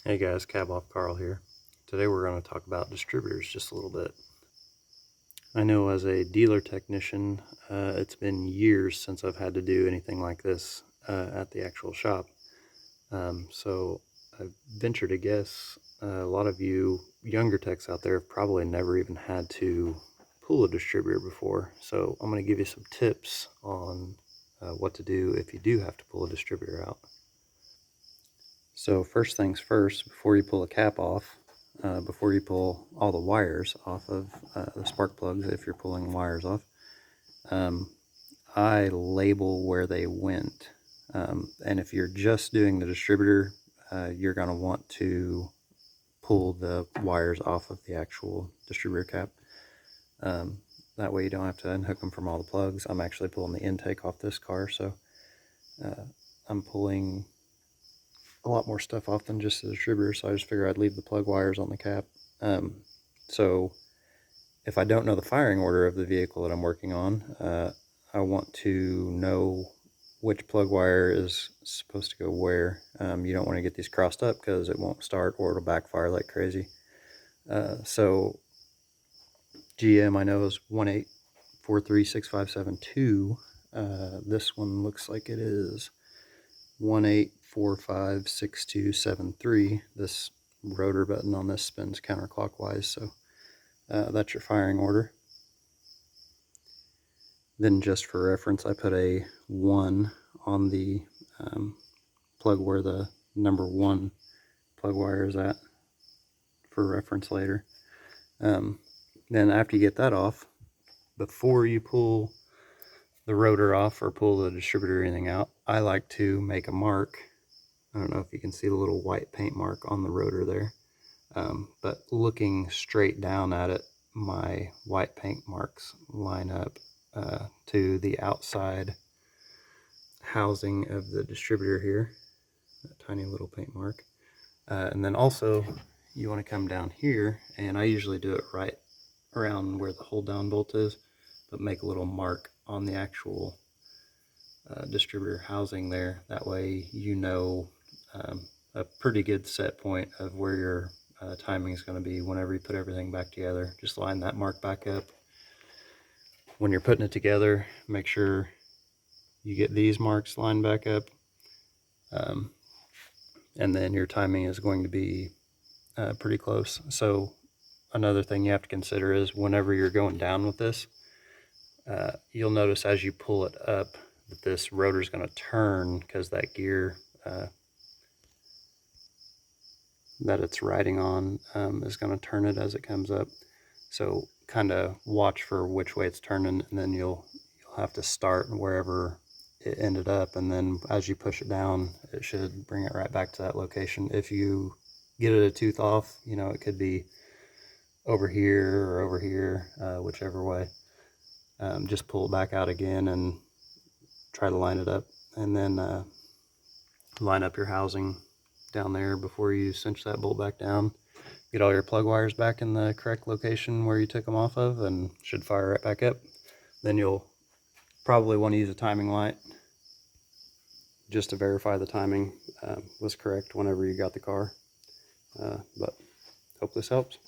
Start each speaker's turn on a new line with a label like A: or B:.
A: Hey guys, Cab Off Carl here. Today we're going to talk about distributors just a little bit. I know as a dealer technician, it's been years since I've had to do anything like this at the actual shop. So I venture to guess a lot of you younger techs out there have probably never even had to pull a distributor before. So I'm going to give you some tips on what to do if you do have to pull a distributor out. So first things first, before you pull the cap off, before you pull all the wires off of the spark plugs, if you're pulling wires off, I label where they went. And if you're just doing the distributor, you're going to want to pull the wires off of the actual distributor cap. That way you don't have to unhook them from all the plugs. I'm actually pulling the intake off this car, so I'm pulling a lot more stuff off than just the distributor, so I just figured I'd leave the plug wires on the cap. So if I don't know the firing order of the vehicle that I'm working on, I want to know which plug wire is supposed to go where. You don't want to get these crossed up because it won't start or it'll backfire like crazy. So GM I know is 1843657 this one looks like it is 18456273. This rotor button on this spins counterclockwise, so that's your firing order. Then just for reference, I put a 1 on the plug where the number 1 plug wire is at for reference later. Then after you get that off, before you pull the rotor off or pull the distributor or anything out, I like to make a mark. I don't know if you can see the little white paint mark on the rotor there, but looking straight down at it, my white paint marks line up to the outside housing of the distributor here, that tiny little paint mark. And then also you want to come down here, and I usually do it right around where the hold down bolt is, but make a little mark on the actual distributor housing there. That way you know a pretty good set point of where your timing is going to be whenever you put everything back together. Just line that mark back up. When you're putting it together, make sure you get these marks lined back up, and then your timing is going to be pretty close. So another thing you have to consider is whenever you're going down with this, you'll notice as you pull it up that this rotor is going to turn because that gear that it's riding on is going to turn it as it comes up. So kind of watch for which way it's turning, and then you'll have to start wherever it ended up, and then as you push it down, it should bring it right back to that location. If you get it a tooth off, you know, it could be over here or over here, whichever way. Just pull it back out again and try to line it up, and then line up your housing down there before you cinch that bolt back down. Get all your plug wires back in the correct location where you took them off of, and should fire right back up. Then you'll probably want to use a timing light just to verify the timing was correct whenever you got the car. But hope this helps.